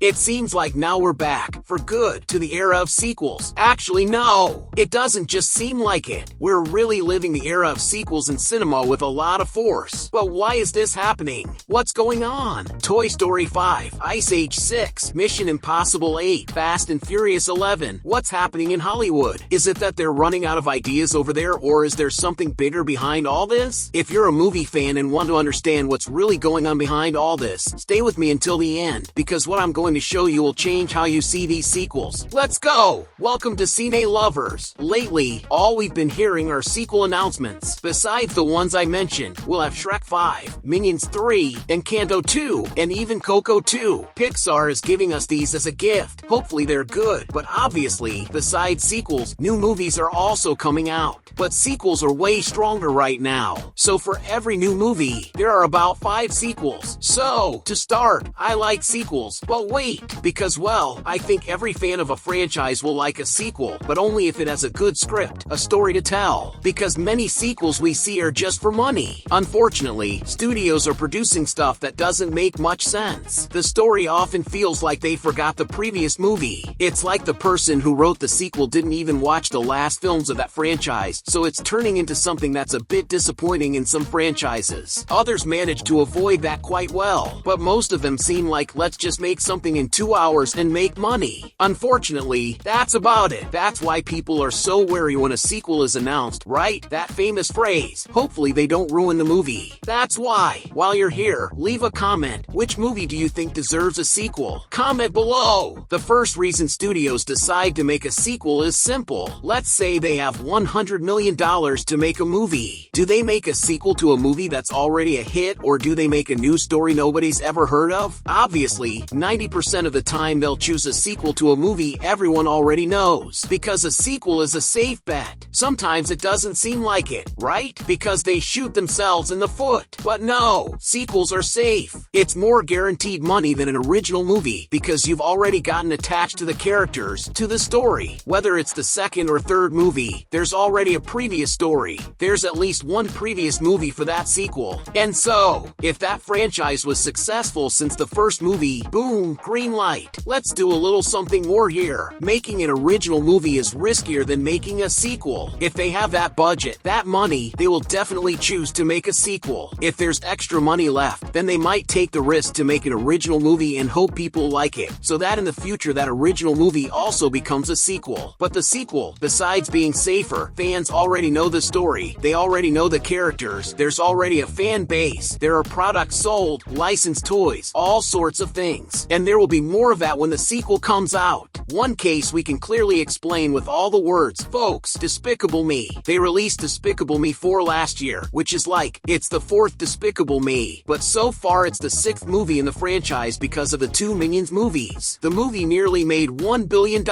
It seems like now we're back, for good, to the era of sequels. Actually, no. It doesn't just seem like it. We're really living the era of sequels in cinema with a lot of force. But why is this happening? What's going on? Toy Story 5, Ice Age 6, Mission Impossible 8, Fast and Furious 11. What's happening in Hollywood? Is it that they're running out of ideas over there, or is there something bigger behind all this? If you're a movie fan and want to understand what's really going on behind all this, stay with me until the end, because what I'm going to show you will change how you see these sequels. Let's go! Welcome to Cine lovers. Lately, all we've been hearing are sequel announcements. Besides the ones I mentioned, we'll have Shrek 5, Minions 3, Encanto 2, and even Coco 2. Pixar is giving us these as a gift. Hopefully they're good, but obviously, besides sequels, new movies are also coming out. But sequels are way stronger right now. So for every new movie, there are about 5 sequels. So, to start, I like sequels, but wait, because well, I think every fan of a franchise will like a sequel, but only if it has a good script, a story to tell. Because many sequels we see are just for money. Unfortunately, studios are producing stuff that doesn't make much sense. The story often feels like they forgot the previous movie. It's like the person who wrote the sequel didn't even watch the last films of that franchise, so it's turning into something that's a bit disappointing in some franchises. Others manage to avoid that quite well, but most of them seem like let's just make something in 2 hours and make money. Unfortunately, that's about it. That's why people are so wary when a sequel is announced, right? That famous phrase, hopefully they don't ruin the movie. That's why. While you're here, leave a comment. Which movie do you think deserves a sequel? Comment below. The first reason studios decide to make a sequel is simple. Let's say they have $100 million to make a movie. Do they make a sequel to a movie that's already a hit, or do they make a new story nobody's ever heard of? Obviously, 90% of the time they'll choose a sequel to a movie everyone already knows, because a sequel is a safe bet. Sometimes it doesn't seem like it, right? Because they shoot themselves in the foot. But no, sequels are safe. It's more guaranteed money than an original movie, because you've already gotten attached to the characters, to the story. Whether it's the second or third movie, there's already a previous story. There's at least one previous movie for that sequel. And so, if that franchise was successful since the first movie, boom, green light. Let's do a little something more here. Making an original movie is riskier than making a sequel. If they have that budget, that money, they will definitely choose to make a sequel. If there's extra money left, then they might take the risk to make an original movie and hope people like it, so that in the future that original movie also becomes a sequel. But the sequel, besides being safer, fans already know the story, they already know the characters, there's already a fan base, there are products sold, licensed toys, all sorts of things. And there will be more of that when the sequel comes out. One case we can clearly explain with all the words, folks, Despicable Me. They released Despicable Me 4 last year, which is like, it's the 4th Despicable Me. But so far it's the 6th movie in the franchise because of the 2 Minions movies. The movie nearly made $1 billion.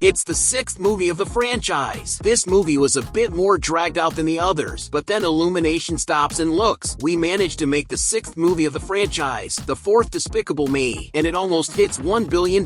It's the 6th movie of the franchise. This movie was a bit more dragged out than the others, but then Illumination stops and looks. We managed to make the 6th movie of the franchise, the 4th Despicable Me, and it almost hits $1 billion.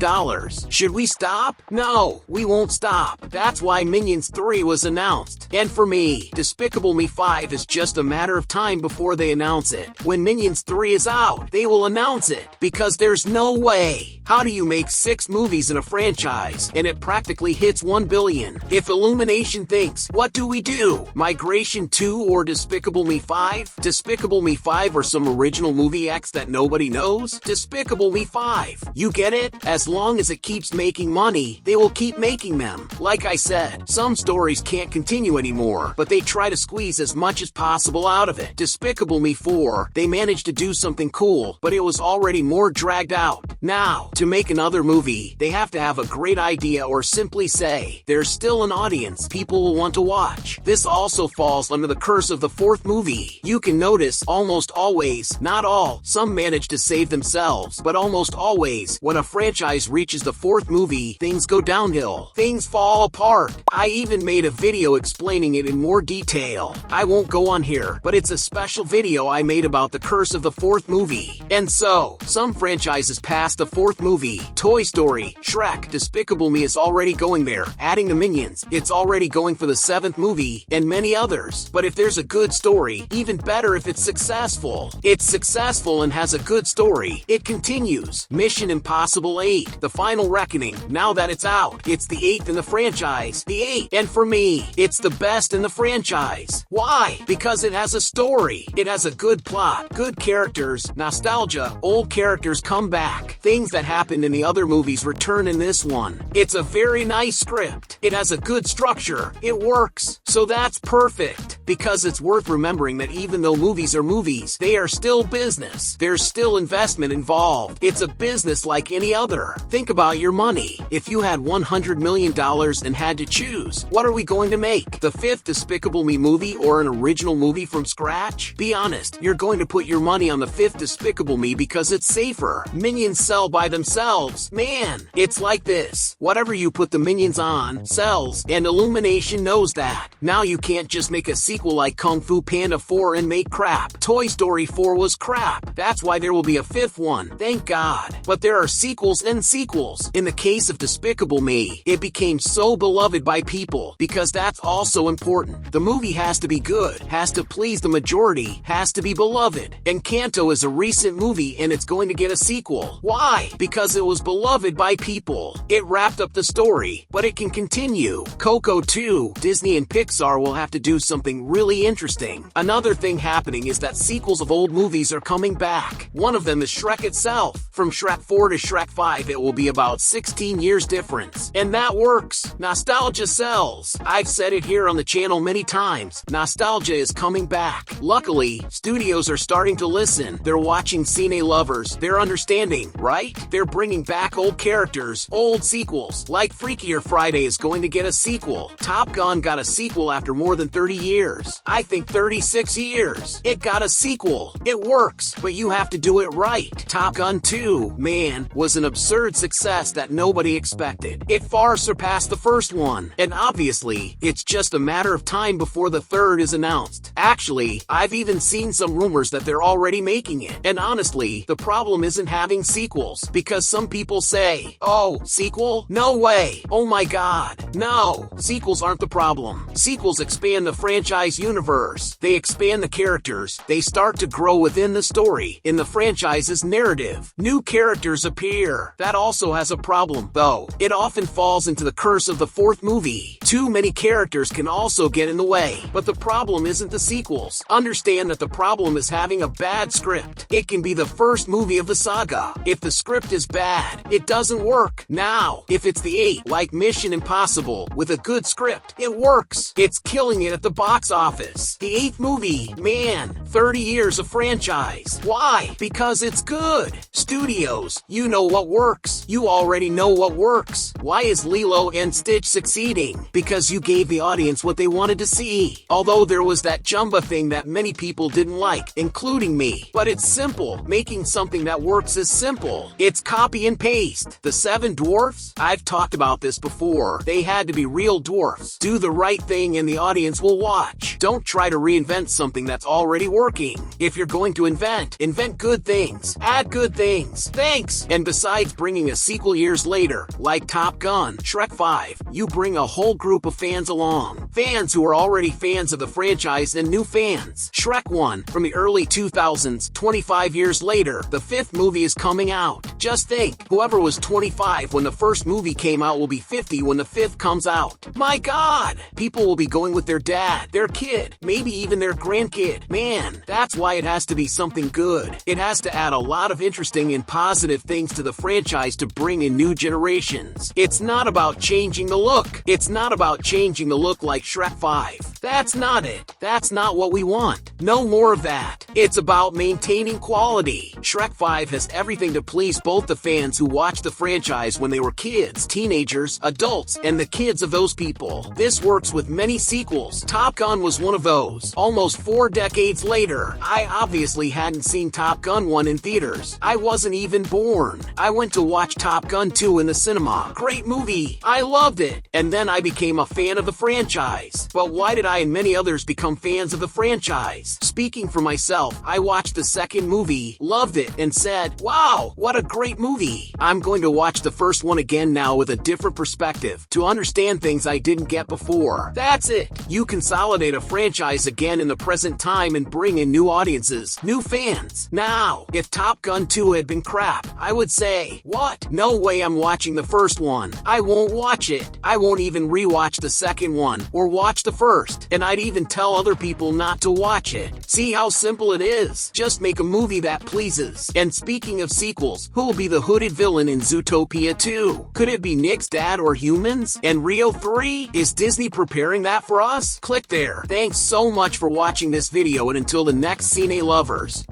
Should we stop? No, we won't stop. That's why Minions 3 was announced. And for me, Despicable Me 5 is just a matter of time before they announce it. When Minions 3 is out, they will announce it, because there's no way. How do you make 6 movies in a franchise, and it practically hits $1 billion? If Illumination thinks, what do we do? Migration 2 or Despicable Me 5? Despicable Me 5 or some original movie X that nobody knows? Despicable Me 5. You get it? As long as it keeps making money, they will keep making them. Like I said, some stories can't continue anymore, but they try to squeeze as much as possible out of it. Despicable Me 4, they managed to do something cool, but it was already more dragged out. Now, to make another movie, they have to have a great idea or simply say, there's still an audience people will want to watch. This also falls under the curse of the 4th movie. You can notice, almost always, not all, some manage to save themselves, but almost always, when a franchise reaches the 4th movie, things go downhill. Things fall apart. I even made a video explaining it in more detail. I won't go on here, but it's a special video I made about the curse of the 4th movie. And so, some franchises past the 4th movie, Toy Story, Shrek, Despicable Me is already going there. Adding the Minions, it's already going for the 7th movie, and many others. But if there's a good story, even better if it's successful. It's successful and has a good story, it continues. Mission Impossible 8, The Final Reckoning. Now that it's out, it's the 8th in the franchise. The 8th. And for me, it's the best in the franchise. Why? Because it has a story. It has a good plot, good characters, nostalgia, old characters come back. Things that happened in the other movies return in this one. It's a very nice script. It has a good structure. It works. So that's perfect. Because it's worth remembering that even though movies are movies, they are still business. There's still investment involved. It's a business like any other. Think about your money. If you had $100 million and had to choose, what are we going to make? The 5th Despicable Me movie or an original movie from scratch? Be honest, you're going to put your money on the 5th Despicable Me because it's safer. Minions sell by themselves. Man, it's like this. Whatever you put the Minions on, sells, and Illumination knows that. Now you can't just make a sequel like Kung Fu Panda 4 and make crap. Toy Story 4 was crap. That's why there will be a 5th one. Thank God. But there are sequels and sequels. In the case of Despicable Me, it became so beloved by people because that's also important. The movie has to be good, has to please the majority, has to be beloved. Encanto is a recent movie and it's going to get a sequel. Why? Because it was beloved by people. It wrapped up the story, but it can continue. Coco 2, Disney and Pixar will have to do something really interesting. Another thing happening is that sequels of old movies are coming back. One of them is Shrek itself. From Shrek 4 to Shrek 5, it will be about 16 years difference. And that works. Nostalgia sells. I've said it here on the channel many times. Nostalgia is coming back. Luckily, studios are starting to listen. They're watching Cine lovers. They're understanding, right? They're bringing back old characters, old sequels. Like Freakier Friday is going to get a sequel. Top Gun got a sequel after more than 30 years. I think 36 years. It got a sequel. It works, but you have to do it right. Top Gun 2, man, was an absurd success that nobody expected. It far surpassed the first one, and obviously, it's just a matter of time before the third is announced. Actually, I've even seen some rumors that they're already making it. And honestly, the problem isn't having sequels, because some people say, oh, sequel? No way. Oh my god. No, sequels aren't the problem. Sequels expand the franchise universe. They expand the characters. They start to grow within the story, in the franchise's narrative. New characters appear. That also has a problem, though. It often falls into the curse of the 4th movie. Too many characters can also get in the way. But the problem isn't the sequels. Understand that the problem is having a bad script. It can be the first movie of the saga. If the script is bad, it doesn't work. Now, if it's the 8, like Mission Impossible, with a good script, it works. It's killing it at the box office. The 8th movie, man, 30 years of franchise. Why? Because it's good. Studios, you know what works. You already know what works. Why is Lilo and Stitch succeeding? Because you gave the audience what they wanted to see. Although there was that Jumba thing that many people didn't like, including me. But it's simple. Making something that works is simple. It's copy and paste. The 7 dwarfs? I've talked about this before. They had to be real dwarfs. Do the right thing and the audience will watch. Don't try to reinvent something that's already working. If you're going to invent good things. Add good things. Thanks. And besides bringing a sequel years later, like Top Gun, Shrek 5, you bring a whole group of fans along. Fans who are already fans of the franchise and new fans. Shrek 1, from the early 2000s, 25 years later, the 5th movie is coming out. Just think, whoever was 25 when the first movie came out will be 50 when the 5th comes out. My god! People will be going with their dad, their kid, maybe even their grandkid. Man, that's why it has to be something good. It has to add a lot of interesting and positive things to the franchise to bring in new generations. It's not about changing the look. It's not about changing the look like Shrek 5. That's not it. That's not what we want. No more of that. It's about maintaining quality. Shrek 5 has everything to please both the fans who watched the franchise when they were kids, teenagers, adults, and the kids of those people. This works with many sequels. Top Gun was one of those. Almost 4 decades later, I obviously hadn't seen Top Gun 1 in theaters. I wasn't even born. I went to watch Top Gun 2 in the cinema. Great movie. I loved it. And then I became a fan of the franchise. But why did I and many others become fans of the franchise? Speaking for myself, myself, I watched the second movie, loved it, and said, wow, what a great movie. I'm going to watch the first one again now with a different perspective to understand things I didn't get before. That's it. You consolidate a franchise again in the present time and bring in new audiences, new fans. Now, if Top Gun 2 had been crap, I would say, what? No way I'm watching the first one. I won't watch it. I won't even rewatch the second one, or watch the first, and I'd even tell other people not to watch it. See how simple it is? Just make a movie that pleases. And speaking of sequels, who'll be the hooded villain in Zootopia 2? Could it be Nick's dad or humans? And Rio 3? Is Disney preparing that for us? Click there. Thanks so much for watching this video, and until the next Cine lovers.